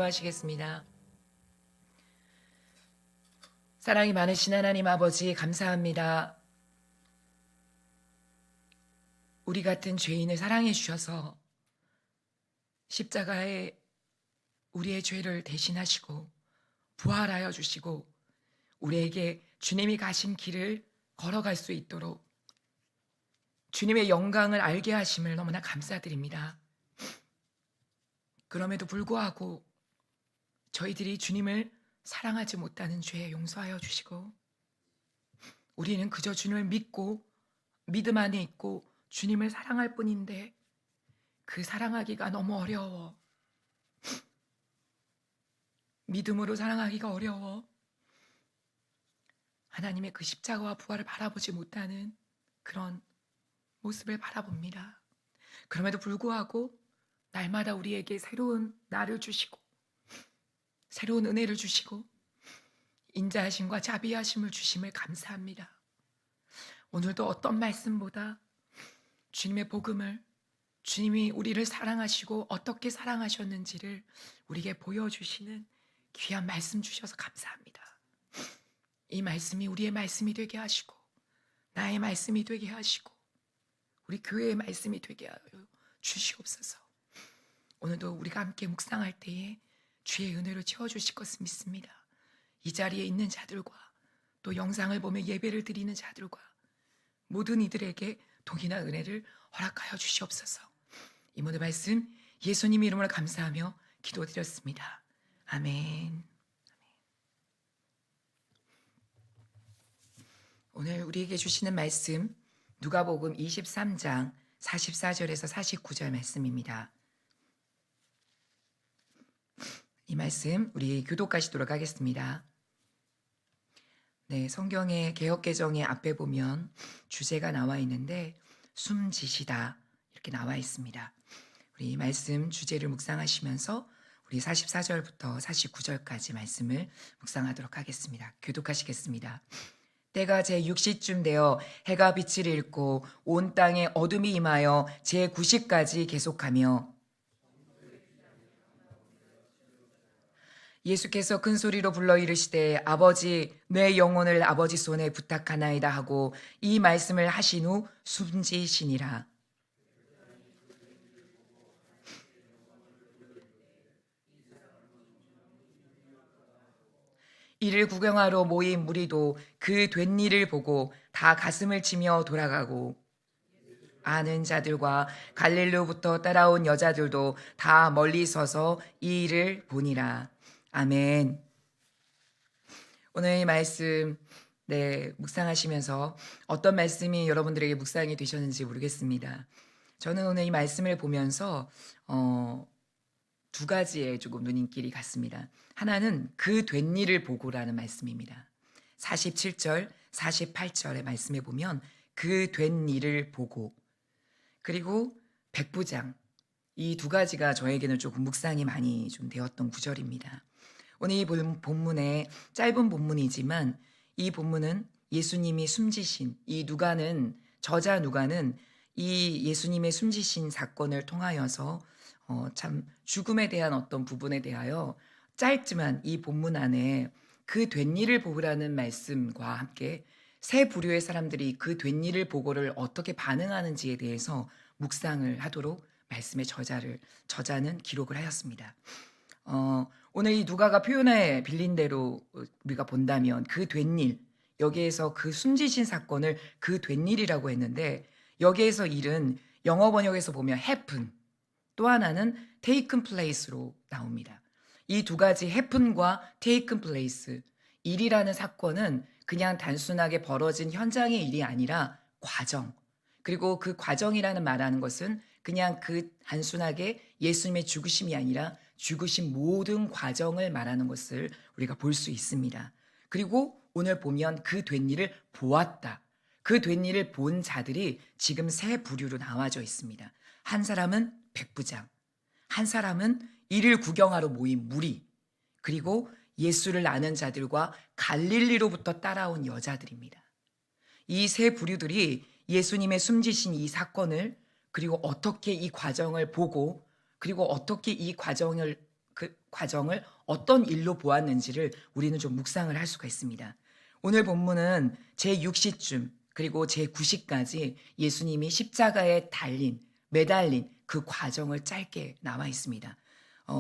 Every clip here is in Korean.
기도하시겠습니다. 사랑이 많으신 하나님 아버지, 감사합니다. 우리 같은 죄인을 사랑해 주셔서 십자가에 우리의 죄를 대신하시고 부활하여 주시고 우리에게 주님이 가신 길을 걸어갈 수 있도록 주님의 영광을 알게 하심을 너무나 감사드립니다. 그럼에도 불구하고 저희들이 주님을 사랑하지 못하는 죄 용서하여 주시고 우리는 그저 주님을 믿고 믿음 안에 있고 주님을 사랑할 뿐인데 그 사랑하기가 너무 어려워. 믿음으로 사랑하기가 어려워. 하나님의 그 십자가와 부활을 바라보지 못하는 그런 모습을 바라봅니다. 그럼에도 불구하고 날마다 우리에게 새로운 나를 주시고 새로운 은혜를 주시고 인자하심과 자비하심을 주심을 감사합니다. 오늘도 어떤 말씀보다 주님의 복음을, 주님이 우리를 사랑하시고 어떻게 사랑하셨는지를 우리에게 보여주시는 귀한 말씀 주셔서 감사합니다. 이 말씀이 우리의 말씀이 되게 하시고 나의 말씀이 되게 하시고 우리 교회의 말씀이 되게 하여 주시옵소서. 오늘도 우리가 함께 묵상할 때에 주의 은혜로 채워주실 것을 믿습니다. 이 자리에 있는 자들과 또 영상을 보며 예배를 드리는 자들과 모든 이들에게 동일한 은혜를 허락하여 주시옵소서. 이 모든 말씀 예수님 이름으로 감사하며 기도드렸습니다. 아멘. 오늘 우리에게 주시는 말씀 누가복음 23장 44절에서 49절 말씀입니다. 이 말씀 우리 교독하시도록 하겠습니다. 네, 성경의 개역개정의 앞에 보면 주제가 나와 있는데 숨지시다 이렇게 나와 있습니다. 우리 이 말씀 주제를 묵상하시면서 우리 44절부터 49절까지 말씀을 묵상하도록 하겠습니다. 교독하시겠습니다. 때가 제6시쯤 되어 해가 빛을 잃고 온 땅에 어둠이 임하여 제9시까지 계속하며 예수께서 큰 소리로 불러 이르시되 아버지 내 영혼을 아버지 손에 부탁하나이다 하고 이 말씀을 하신 후 숨지시니라. 이를 구경하러 모인 무리도 그 된 일을 보고 다 가슴을 치며 돌아가고 아는 자들과 갈릴리로부터 따라온 여자들도 다 멀리 서서 이 일을 보니라. 아멘. 오늘 이 말씀 묵상하시면서 어떤 말씀이 여러분들에게 묵상이 되셨는지 모르겠습니다. 저는 오늘 이 말씀을 보면서 두 가지에 조금 누님길이 갔습니다. 하나는 그 된 일을 보고라는 말씀입니다. 47절, 48절의 말씀에 보면 그 된 일을 보고 그리고 백부장 이 두 가지가 저에게는 조금 묵상이 많이 좀 되었던 구절입니다. 오늘 이 본문의 짧은 본문이지만 이 본문은 예수님이 숨지신 이 누가는 저자 누가는 이 예수님의 숨지신 사건을 통하여서 참 죽음에 대한 어떤 부분에 대하여 짧지만 이 본문 안에 그 된 일을 보고라는 말씀과 함께 세 부류의 사람들이 그 된 일을 보고를 어떻게 반응하는지에 대해서 묵상을 하도록 말씀의 저자는 기록을 하였습니다. 오늘 이 누가가 표현에 빌린 대로 우리가 본다면 그 된 일, 여기에서 그 숨지신 사건을 그 된 일이라고 했는데 여기에서 일은 영어 번역에서 보면 happen, 또 하나는 taken place로 나옵니다. 이 두 가지 happen과 taken place, 일이라는 사건은 그냥 단순하게 벌어진 현장의 일이 아니라 과정, 그리고 그 과정이라는 말하는 것은 그냥 그 단순하게 예수님의 죽으심이 아니라 죽으신 모든 과정을 말하는 것을 우리가 볼 수 있습니다. 그리고 오늘 보면 그 된 일을 보았다. 그 된 일을 본 자들이 지금 세 부류로 나와져 있습니다. 한 사람은 백부장, 한 사람은 이를 구경하러 모인 무리, 그리고 예수를 아는 자들과 갈릴리로부터 따라온 여자들입니다. 이 세 부류들이 예수님의 숨지신 이 사건을 그리고 어떻게 이 과정을 보고 그리고 어떻게 이 과정을 어떤 일로 보았는지를 우리는 좀 묵상을 할 수가 있습니다. 오늘 본문은 제6시쯤 그리고 제9시까지 예수님이 십자가에 매달린 그 과정을 짧게 나와 있습니다.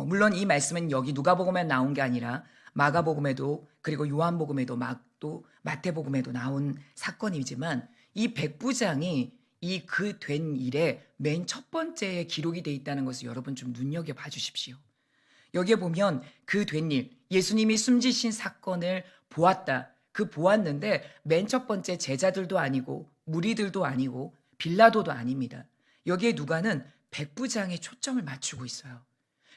물론 이 말씀은 여기 누가복음에 나온 게 아니라 마가복음에도 그리고 요한복음에도 또 마태복음에도 나온 사건이지만 이 백부장이 이 그 된 일의 맨 첫 번째에 기록이 돼 있다는 것을 여러분 좀 눈여겨봐 주십시오. 여기에 보면 그 된 일, 예수님이 숨지신 사건을 보았다. 그 보았는데 맨 첫 번째 제자들도 아니고 무리들도 아니고 빌라도도 아닙니다. 여기에 누가는 백부장에 초점을 맞추고 있어요.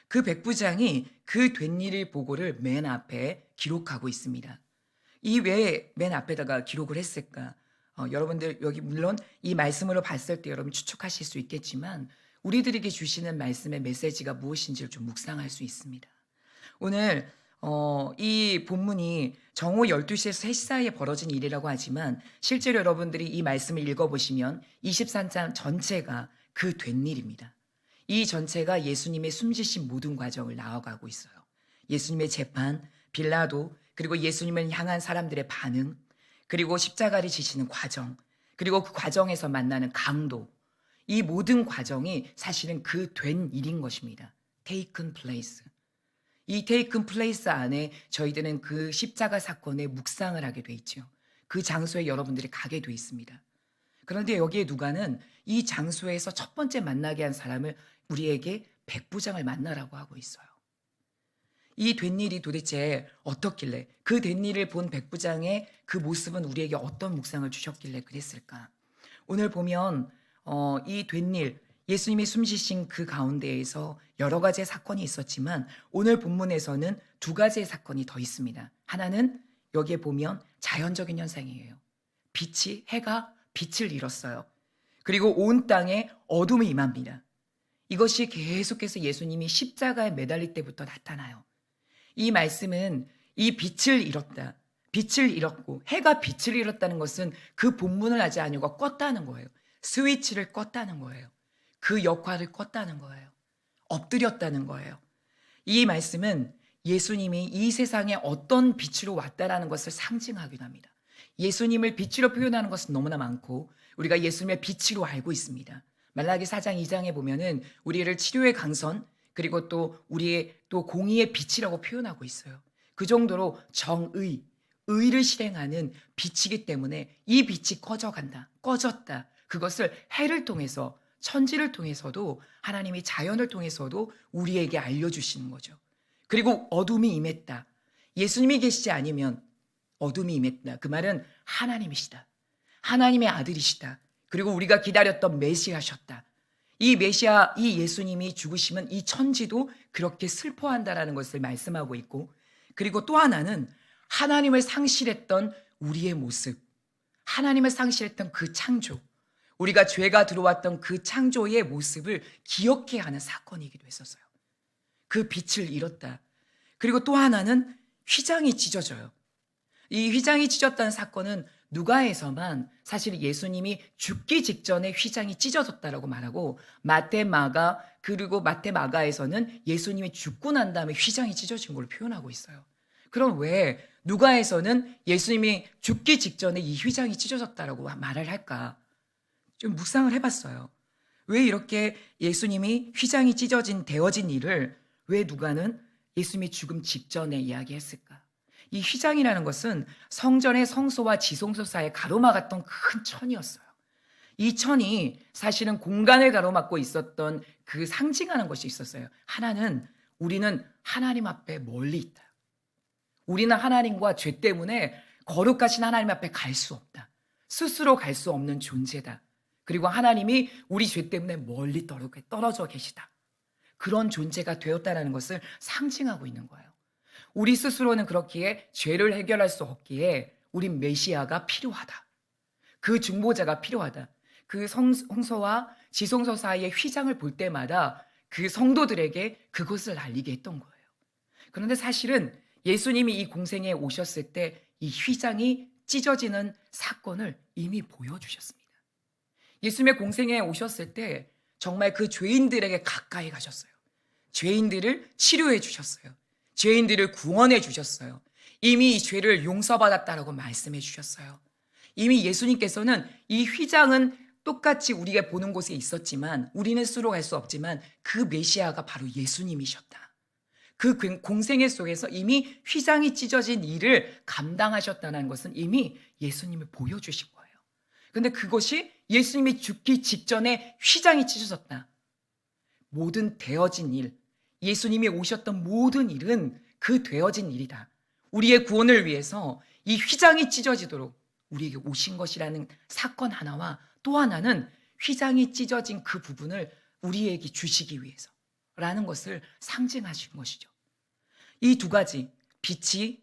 그 백부장이 그 된 일의 보고를 맨 앞에 기록하고 있습니다. 이 왜 맨 앞에다가 기록을 했을까? 여러분들 여기 물론 이 말씀으로 봤을 때 여러분 추측하실 수 있겠지만 우리들에게 주시는 말씀의 메시지가 무엇인지를 좀 묵상할 수 있습니다. 오늘 이 본문이 정오 12시에서 3시 사이에 벌어진 일이라고 하지만 실제로 여러분들이 이 말씀을 읽어보시면 23장 전체가 그 된 일입니다. 이 전체가 예수님의 숨지신 모든 과정을 나아가고 있어요. 예수님의 재판, 빌라도, 그리고 예수님을 향한 사람들의 반응, 그리고 십자가를 지시는 과정, 그리고 그 과정에서 만나는 강도, 이 모든 과정이 사실은 그 된 일인 것입니다. taken place. 이 taken place 안에 저희들은 그 십자가 사건의 묵상을 하게 돼 있죠. 그 장소에 여러분들이 가게 돼 있습니다. 그런데 여기에 누가는 이 장소에서 첫 번째 만나게 한 사람을 우리에게 백부장을 만나라고 하고 있어요. 이 된 일이 도대체 어떻길래 그 된 일을 본 백부장의 그 모습은 우리에게 어떤 묵상을 주셨길래 그랬을까? 오늘 보면 이 된 일, 예수님이 숨지신 그 가운데에서 여러 가지의 사건이 있었지만 오늘 본문에서는 두 가지의 사건이 더 있습니다. 하나는 여기에 보면 자연적인 현상이에요. 해가 빛을 잃었어요. 그리고 온 땅에 어둠이 임합니다. 이것이 계속해서 예수님이 십자가에 매달릴 때부터 나타나요. 이 말씀은 이 빛을 잃었다. 빛을 잃었고 해가 빛을 잃었다는 것은 그 본문을 하지 아니고 껐다는 거예요. 스위치를 껐다는 거예요. 그 역할을 껐다는 거예요. 엎드렸다는 거예요. 이 말씀은 예수님이 이 세상에 어떤 빛으로 왔다라는 것을 상징하기도 합니다. 예수님을 빛으로 표현하는 것은 너무나 많고 우리가 예수님의 빛으로 알고 있습니다. 말라기 4장 2장에 보면은 우리를 치료의 강선 그리고 또 우리의 또 공의의 빛이라고 표현하고 있어요. 그 정도로 의를 실행하는 빛이기 때문에 이 빛이 꺼졌다. 그것을 해를 통해서 천지를 통해서도 하나님이 자연을 통해서도 우리에게 알려주시는 거죠. 그리고 어둠이 임했다. 예수님이 계시지 않으면 어둠이 임했다. 그 말은 하나님이시다. 하나님의 아들이시다. 그리고 우리가 기다렸던 메시아셨다. 이 메시아, 이 예수님이 죽으시면 이 천지도 그렇게 슬퍼한다라는 것을 말씀하고 있고 그리고 또 하나는 하나님을 상실했던 우리의 모습, 하나님을 상실했던 그 창조, 우리가 죄가 들어왔던 그 창조의 모습을 기억해 하는 사건이기도 했었어요. 그 빛을 잃었다. 그리고 또 하나는 휘장이 찢어져요. 이 휘장이 찢어졌다는 사건은 누가에서만 사실 예수님이 죽기 직전에 휘장이 찢어졌다라고 말하고 마태 마가에서는 예수님이 죽고 난 다음에 휘장이 찢어진 걸로 표현하고 있어요. 그럼 왜 누가에서는 예수님이 죽기 직전에 이 휘장이 찢어졌다라고 말을 할까? 좀 묵상을 해봤어요. 왜 이렇게 예수님이 휘장이 되어진 일을 왜 누가는 예수님이 죽음 직전에 이야기했을까? 이 휘장이라는 것은 성전의 성소와 지성소 사이에 가로막았던 큰 천이었어요. 이 천이 사실은 공간을 가로막고 있었던 그 상징하는 것이 있었어요. 하나는 우리는 하나님 앞에 멀리 있다. 우리는 하나님과 죄 때문에 거룩하신 하나님 앞에 갈 수 없다. 스스로 갈 수 없는 존재다. 그리고 하나님이 우리 죄 때문에 멀리 떨어져 계시다. 그런 존재가 되었다는 것을 상징하고 있는 거예요. 우리 스스로는 그렇기에 죄를 해결할 수 없기에 우린 메시아가 필요하다. 그 중보자가 필요하다. 그 성소와 지성소 사이의 휘장을 볼 때마다 그 성도들에게 그것을 알리게 했던 거예요. 그런데 사실은 예수님이 이 공생에 오셨을 때 이 휘장이 찢어지는 사건을 이미 보여주셨습니다. 예수님의 공생에 오셨을 때 정말 그 죄인들에게 가까이 가셨어요. 죄인들을 치료해 주셨어요. 죄인들을 구원해 주셨어요. 이미 이 죄를 용서받았다라고 말씀해 주셨어요. 이미 예수님께서는 이 휘장은 똑같이 우리가 보는 곳에 있었지만 우리는 스스로 갈 수 없지만 그 메시아가 바로 예수님이셨다. 그 공생애 속에서 이미 휘장이 찢어진 일을 감당하셨다는 것은 이미 예수님을 보여주신 거예요. 근데 그것이 예수님이 죽기 직전에 휘장이 찢어졌다. 모든 되어진 일, 예수님이 오셨던 모든 일은 그 되어진 일이다. 우리의 구원을 위해서 이 휘장이 찢어지도록 우리에게 오신 것이라는 사건 하나와 또 하나는 휘장이 찢어진 그 부분을 우리에게 주시기 위해서라는 것을 상징하신 것이죠. 이 두 가지, 빛이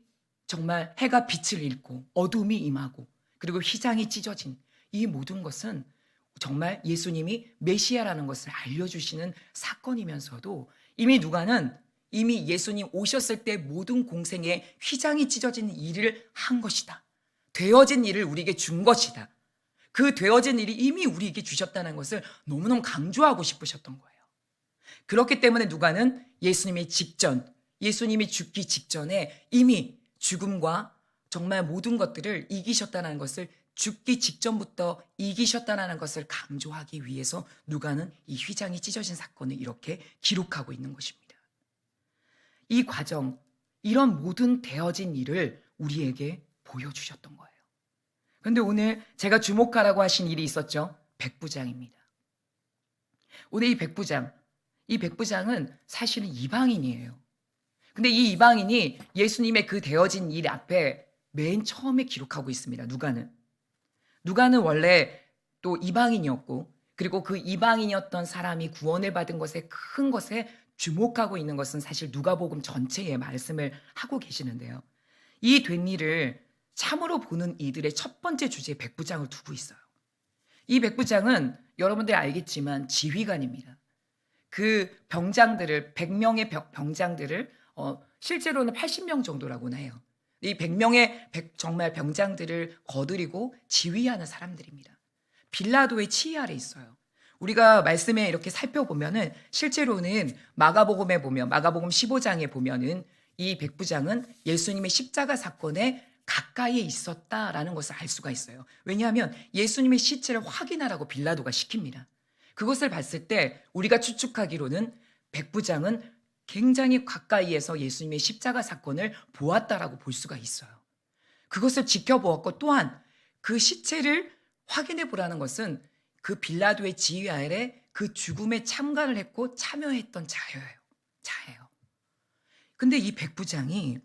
정말 해가 빛을 잃고 어둠이 임하고 그리고 휘장이 찢어진 이 모든 것은 정말 예수님이 메시아라는 것을 알려주시는 사건이면서도 이미 누가는 이미 예수님 오셨을 때 모든 공생에 휘장이 찢어진 일을 한 것이다. 되어진 일을 우리에게 준 것이다. 그 되어진 일이 이미 우리에게 주셨다는 것을 너무너무 강조하고 싶으셨던 거예요. 그렇기 때문에 누가는 예수님이 죽기 직전에 이미 죽음과 정말 모든 것들을 이기셨다는 것을 죽기 직전부터 이기셨다는 것을 강조하기 위해서 누가는 이 휘장이 찢어진 사건을 이렇게 기록하고 있는 것입니다. 이 과정, 이런 모든 되어진 일을 우리에게 보여주셨던 거예요. 그런데 오늘 제가 주목하라고 하신 일이 있었죠. 백부장입니다. 오늘 이 백부장은 사실은 이방인이에요. 근데 이 이방인이 예수님의 그 되어진 일 앞에 맨 처음에 기록하고 있습니다. 누가는 원래 또 이방인이었고 그리고 그 이방인이었던 사람이 구원을 받은 것에 큰 것에 주목하고 있는 것은 사실 누가복음 전체의 말씀을 하고 계시는데요. 이 된 일을 참으로 보는 이들의 첫 번째 주제에 백부장을 두고 있어요. 이 백부장은 여러분들이 알겠지만 지휘관입니다. 그 병장들을 100명의 병장들을 실제로는 80명 정도라고나 해요. 이 100명의 정말 병장들을 거느리고 지휘하는 사람들입니다. 빌라도의 치위 아래 있어요. 우리가 말씀에 이렇게 살펴보면은 실제로는 마가복음 15장에 보면은 이 백부장은 예수님의 십자가 사건에 가까이에 있었다라는 것을 알 수가 있어요. 왜냐하면 예수님의 시체를 확인하라고 빌라도가 시킵니다. 그것을 봤을 때 우리가 추측하기로는 백부장은 굉장히 가까이에서 예수님의 십자가 사건을 보았다라고 볼 수가 있어요. 그것을 지켜보았고 또한 그 시체를 확인해 보라는 것은 그 빌라도의 지휘 아래 그 죽음에 참가를 했고 참여했던 자예요. 근데 이 백부장이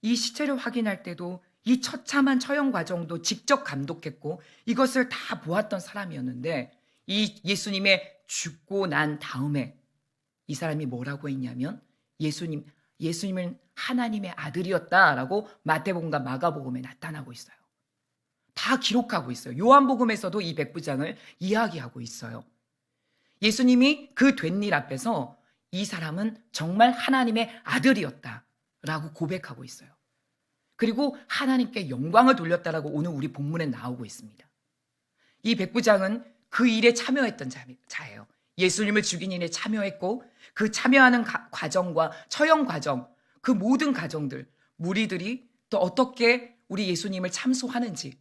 이 시체를 확인할 때도 이 처참한 처형 과정도 직접 감독했고 이것을 다 보았던 사람이었는데 이 예수님의 죽고 난 다음에 이 사람이 뭐라고 했냐면 예수님은 하나님의 아들이었다라고 마태복음과 마가복음에 나타나고 있어요. 다 기록하고 있어요. 요한복음에서도 이 백부장을 이야기하고 있어요. 예수님이 그 된 일 앞에서 이 사람은 정말 하나님의 아들이었다라고 고백하고 있어요. 그리고 하나님께 영광을 돌렸다라고 오늘 우리 본문에 나오고 있습니다. 이 백부장은 그 일에 참여했던 자예요. 예수님을 죽인 일에 참여했고 그 참여하는 과정과 처형 과정, 그 모든 과정들, 무리들이 또 어떻게 우리 예수님을 참소하는지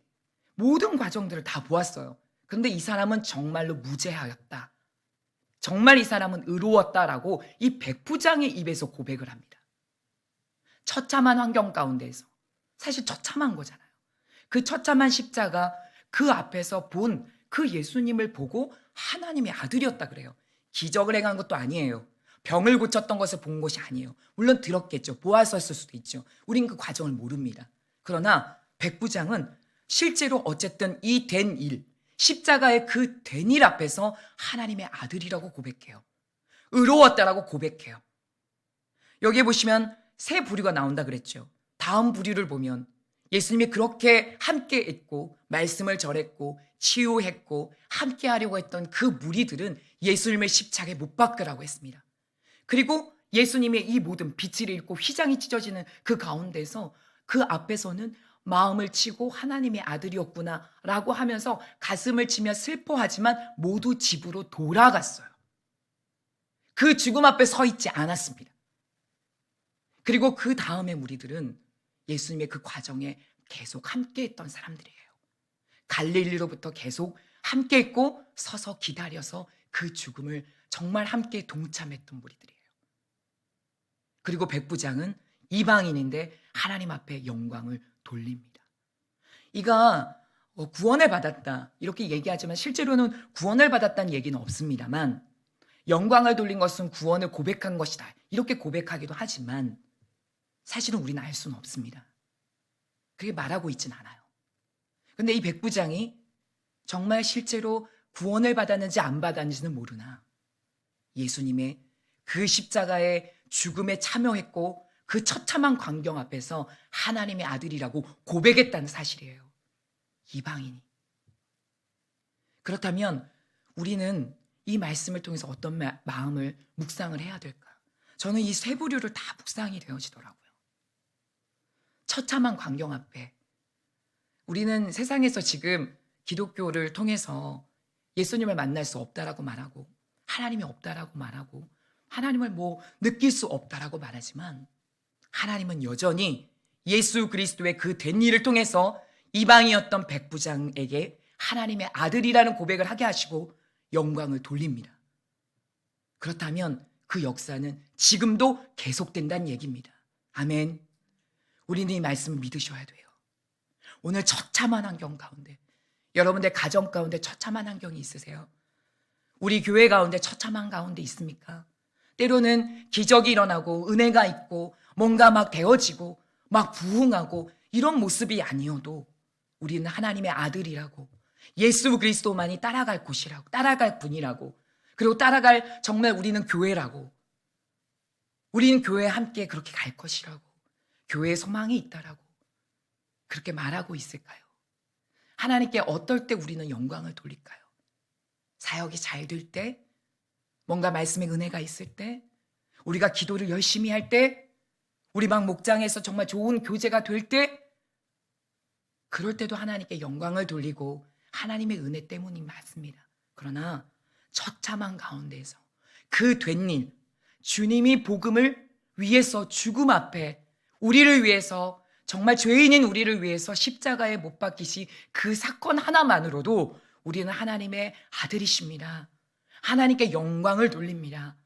모든 과정들을 다 보았어요. 그런데 이 사람은 정말로 무죄하였다. 정말 이 사람은 의로웠다라고 이 백부장의 입에서 고백을 합니다. 처참한 환경 가운데에서 사실 처참한 거잖아요. 그 처참한 십자가 그 앞에서 본 그 예수님을 보고 하나님의 아들이었다 그래요. 기적을 행한 것도 아니에요. 병을 고쳤던 것을 본 것이 아니에요. 물론 들었겠죠. 보았었을 수도 있죠. 우린 그 과정을 모릅니다. 그러나 백부장은 실제로 어쨌든 이 된 일, 십자가의 그 된 일 앞에서 하나님의 아들이라고 고백해요. 의로웠다라고 고백해요. 여기에 보시면 세 부류가 나온다 그랬죠. 다음 부류를 보면 예수님이 그렇게 함께 있고 말씀을 전했고 치유했고 함께 하려고 했던 그 무리들은 예수님의 십자가에 못 박으라고 했습니다. 그리고 예수님의 이 모든 빛을 잃고 휘장이 찢어지는 그 가운데서 그 앞에서는 마음을 치고 하나님의 아들이었구나 라고 하면서 가슴을 치며 슬퍼하지만 모두 집으로 돌아갔어요. 그 죽음 앞에 서 있지 않았습니다. 그리고 그 다음에 무리들은 예수님의 그 과정에 계속 함께 했던 사람들이에요. 갈릴리로부터 계속 함께 했고 서서 기다려서 그 죽음을 정말 함께 동참했던 무리들이에요. 그리고 백부장은 이방인인데 하나님 앞에 영광을 돌립니다. 이가 구원을 받았다 이렇게 얘기하지만 실제로는 구원을 받았다는 얘기는 없습니다만, 영광을 돌린 것은 구원을 고백한 것이다 이렇게 고백하기도 하지만 사실은 우리는 알 수는 없습니다. 그게 말하고 있진 않아요. 근데 이 백부장이 정말 실제로 구원을 받았는지 안 받았는지는 모르나 예수님의 그 십자가의 죽음에 참여했고 그 처참한 광경 앞에서 하나님의 아들이라고 고백했다는 사실이에요. 이방인이. 그렇다면 우리는 이 말씀을 통해서 어떤 마음을 묵상을 해야 될까? 저는 이 세 부류를 다 묵상이 되어지더라고요. 처참한 광경 앞에 우리는 세상에서 지금 기독교를 통해서 예수님을 만날 수 없다라고 말하고 하나님이 없다라고 말하고 하나님을 느낄 수 없다라고 말하지만 하나님은 여전히 예수 그리스도의 그 된 일을 통해서 이방이었던 백부장에게 하나님의 아들이라는 고백을 하게 하시고 영광을 돌립니다. 그렇다면 그 역사는 지금도 계속된다는 얘기입니다. 아멘. 우리는 이 말씀을 믿으셔야 돼요. 오늘 처참한 환경 가운데, 여러분들 가정 가운데 처참한 환경이 있으세요? 우리 교회 가운데 처참한 가운데 있습니까? 때로는 기적이 일어나고 은혜가 있고 뭔가 막 되어지고 막 부흥하고 이런 모습이 아니어도 우리는 하나님의 아들이라고, 예수 그리스도만이 따라갈 곳이라고, 따라갈 분이라고, 그리고 따라갈 정말 우리는 교회라고, 우리는 교회에 함께 그렇게 갈 것이라고, 교회에 소망이 있다라고 그렇게 말하고 있을까요? 하나님께 어떨 때 우리는 영광을 돌릴까요? 사역이 잘 될 때, 뭔가 말씀의 은혜가 있을 때, 우리가 기도를 열심히 할 때, 우리 막 목장에서 정말 좋은 교제가 될 때, 그럴 때도 하나님께 영광을 돌리고 하나님의 은혜 때문이 맞습니다. 그러나 처참한 가운데에서 그 된 일, 주님이 복음을 위해서 죽음 앞에 우리를 위해서, 정말 죄인인 우리를 위해서 십자가에 못 박히시 그 사건 하나만으로도 우리는 하나님의 아들이십니다. 하나님께 영광을 돌립니다.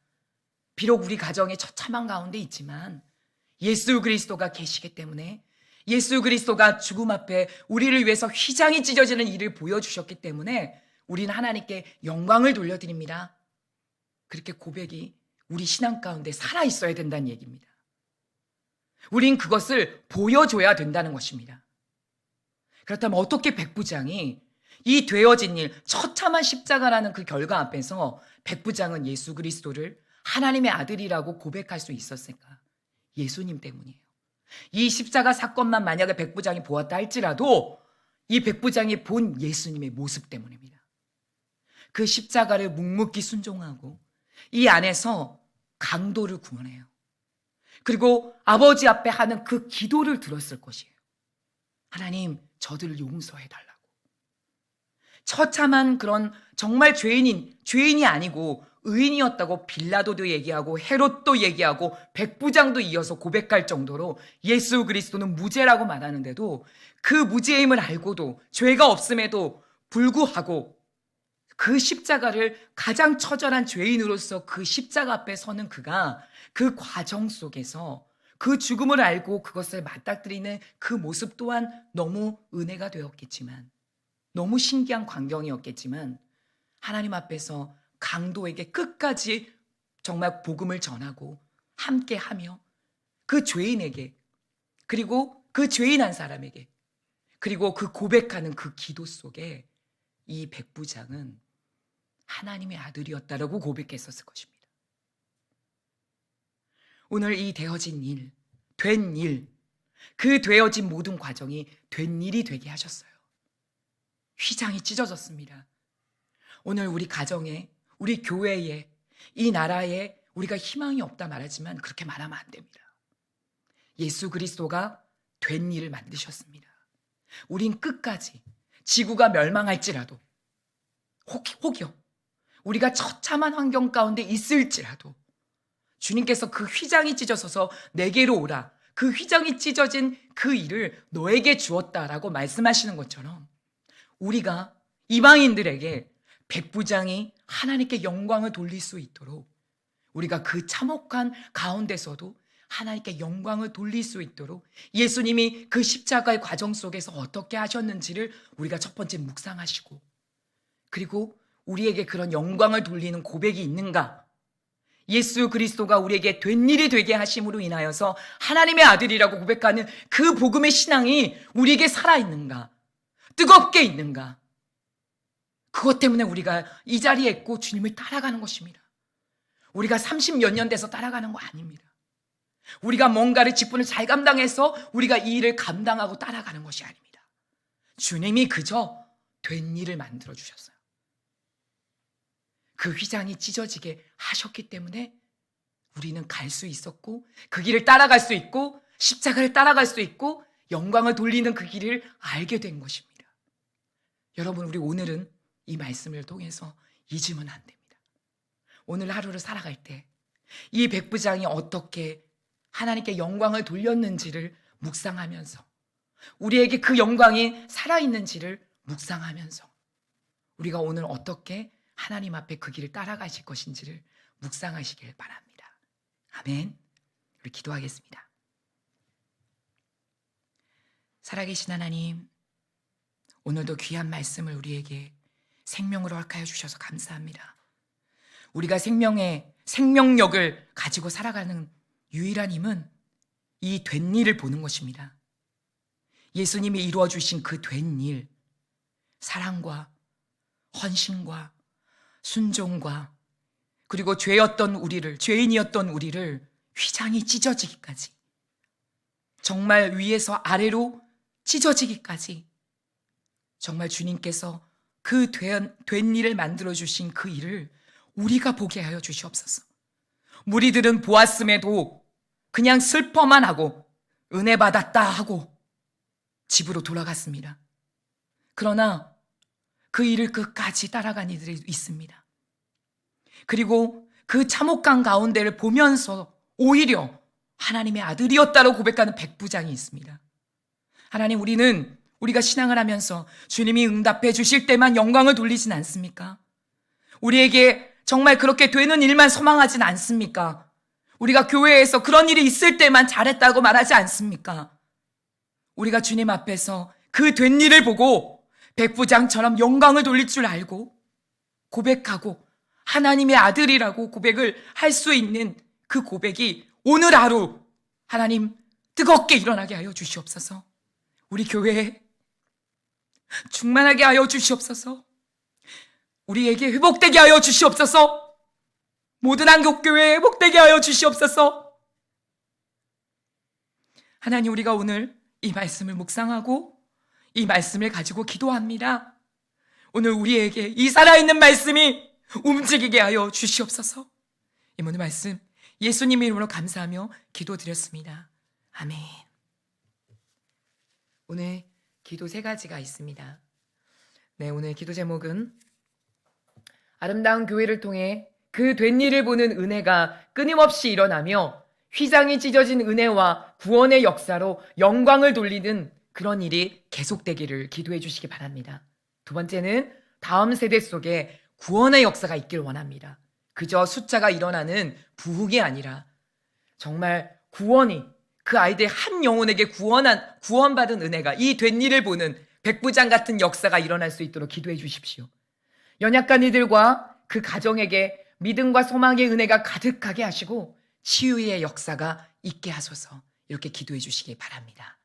비록 우리 가정에 처참한 가운데 있지만 예수 그리스도가 계시기 때문에, 예수 그리스도가 죽음 앞에 우리를 위해서 휘장이 찢어지는 일을 보여주셨기 때문에 우리는 하나님께 영광을 돌려드립니다. 그렇게 고백이 우리 신앙 가운데 살아있어야 된다는 얘기입니다. 우린 그것을 보여줘야 된다는 것입니다. 그렇다면 어떻게 백부장이 이 되어진 일, 처참한 십자가라는 그 결과 앞에서 백부장은 예수 그리스도를 하나님의 아들이라고 고백할 수 있었을까? 예수님 때문이에요. 이 십자가 사건만 만약에 백부장이 보았다 할지라도 이 백부장이 본 예수님의 모습 때문입니다. 그 십자가를 묵묵히 순종하고 이 안에서 강도를 구원해요. 그리고 아버지 앞에 하는 그 기도를 들었을 것이에요. 하나님, 저들을 용서해달라고. 처참한 그런 정말 죄인이 아니고 의인이었다고 빌라도도 얘기하고 헤롯도 얘기하고 백부장도 이어서 고백할 정도로 예수 그리스도는 무죄라고 말하는데도 그 무죄임을 알고도, 죄가 없음에도 불구하고 그 십자가를, 가장 처절한 죄인으로서 그 십자가 앞에 서는 그가 그 과정 속에서 그 죽음을 알고 그것을 맞닥뜨리는 그 모습 또한 너무 은혜가 되었겠지만, 너무 신기한 광경이었겠지만, 하나님 앞에서 강도에게 끝까지 정말 복음을 전하고 함께하며 그 죄인에게, 그리고 그 죄인 한 사람에게, 그리고 그 고백하는 그 기도 속에 이 백부장은 하나님의 아들이었다라고 고백했었을 것입니다. 오늘 이 되어진 일, 된 일, 그 되어진 모든 과정이 된 일이 되게 하셨어요. 휘장이 찢어졌습니다. 오늘 우리 가정에, 우리 교회에, 이 나라에 우리가 희망이 없다 말하지만 그렇게 말하면 안 됩니다. 예수 그리스도가 된 일을 만드셨습니다. 우린 끝까지 지구가 멸망할지라도, 혹여 우리가 처참한 환경 가운데 있을지라도 주님께서 그 휘장이 찢어져서 내게로 오라, 그 휘장이 찢어진 그 일을 너에게 주었다라고 말씀하시는 것처럼 우리가 이방인들에게 백부장이 하나님께 영광을 돌릴 수 있도록, 우리가 그 참혹한 가운데서도 하나님께 영광을 돌릴 수 있도록 예수님이 그 십자가의 과정 속에서 어떻게 하셨는지를 우리가 첫 번째 묵상하시고, 그리고 우리에게 그런 영광을 돌리는 고백이 있는가, 예수 그리스도가 우리에게 된 일이 되게 하심으로 인하여서 하나님의 아들이라고 고백하는 그 복음의 신앙이 우리에게 살아있는가, 뜨겁게 있는가, 그것 때문에 우리가 이 자리에 있고 주님을 따라가는 것입니다. 우리가 30몇 년 돼서 따라가는 거 아닙니다. 우리가 뭔가를 직분을 잘 감당해서 우리가 이 일을 감당하고 따라가는 것이 아닙니다. 주님이 그저 된 일을 만들어 주셨어요. 그 휘장이 찢어지게 하셨기 때문에 우리는 갈 수 있었고, 그 길을 따라갈 수 있고, 십자가를 따라갈 수 있고, 영광을 돌리는 그 길을 알게 된 것입니다. 여러분, 우리 오늘은 이 말씀을 통해서 잊으면 안 됩니다. 오늘 하루를 살아갈 때 이 백부장이 어떻게 하나님께 영광을 돌렸는지를 묵상하면서, 우리에게 그 영광이 살아있는지를 묵상하면서 우리가 오늘 어떻게 하나님 앞에 그 길을 따라가실 것인지를 묵상하시길 바랍니다. 아멘. 우리 기도하겠습니다. 살아계신 하나님, 오늘도 귀한 말씀을 우리에게 생명으로 허락하여 주셔서 감사합니다. 우리가 생명력을 가지고 살아가는 유일한 힘은 이 된 일을 보는 것입니다. 예수님이 이루어 주신 그 된 일, 사랑과 헌신과 순종과, 그리고 죄인이었던 우리를 휘장이 찢어지기까지, 정말 위에서 아래로 찢어지기까지, 정말 주님께서 그 된 일을 만들어 주신 그 일을 우리가 보게 하여 주시옵소서. 무리들은 보았음에도 그냥 슬퍼만 하고 은혜 받았다 하고 집으로 돌아갔습니다. 그러나 그 일을 끝까지 따라간 이들이 있습니다. 그리고 그 참혹한 가운데를 보면서 오히려 하나님의 아들이었다고 고백하는 백부장이 있습니다. 하나님, 우리가 신앙을 하면서 주님이 응답해 주실 때만 영광을 돌리진 않습니까? 우리에게 정말 그렇게 되는 일만 소망하진 않습니까? 우리가 교회에서 그런 일이 있을 때만 잘했다고 말하지 않습니까? 우리가 주님 앞에서 그 된 일을 보고 백부장처럼 영광을 돌릴 줄 알고 고백하고 하나님의 아들이라고 고백을 할 수 있는 그 고백이 오늘 하루 하나님 뜨겁게 일어나게 하여 주시옵소서. 우리 교회에 충만하게 하여 주시옵소서. 우리에게 회복되게 하여 주시옵소서. 모든 한국교회에 회복되게 하여 주시옵소서. 하나님, 우리가 오늘 이 말씀을 묵상하고 이 말씀을 가지고 기도합니다. 오늘 우리에게 이 살아있는 말씀이 움직이게 하여 주시옵소서. 이 모든 말씀 예수님 이름으로 감사하며 기도드렸습니다. 아멘. 오늘 기도 3가지가 있습니다. 네, 오늘 기도 제목은 아름다운 교회를 통해 그 된 일을 보는 은혜가 끊임없이 일어나며 휘장이 찢어진 은혜와 구원의 역사로 영광을 돌리는 그런 일이 계속되기를 기도해 주시기 바랍니다. 2번째는 다음 세대 속에 구원의 역사가 있길 원합니다. 그저 숫자가 일어나는 부흥이 아니라 정말 구원이, 그 아이들 한 영혼에게 구원받은 은혜가, 이 된 일을 보는 백부장 같은 역사가 일어날 수 있도록 기도해 주십시오. 연약한 이들과 그 가정에게 믿음과 소망의 은혜가 가득하게 하시고 치유의 역사가 있게 하소서. 이렇게 기도해 주시기 바랍니다.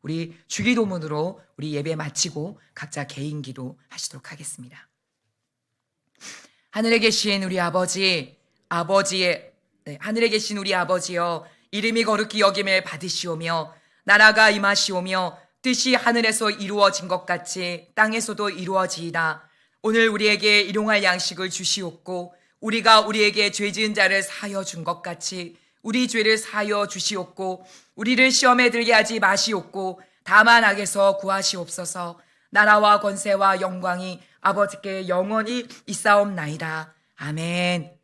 우리 주기도문으로 우리 예배 마치고 각자 개인 기도 하시도록 하겠습니다. 하늘에 계신 우리 하늘에 계신 우리 아버지여, 이름이 거룩히 여김을 받으시오며 나라가 임하시오며 뜻이 하늘에서 이루어진 것 같이 땅에서도 이루어지이다. 오늘 우리에게 일용할 양식을 주시옵고 우리가 우리에게 죄 지은 자를 사하여 준 것 같이 우리 죄를 사하여 주시옵고 우리를 시험에 들게 하지 마시옵고 다만 악에서 구하시옵소서. 나라와 권세와 영광이 아버지께 영원히 있사옵나이다. 아멘.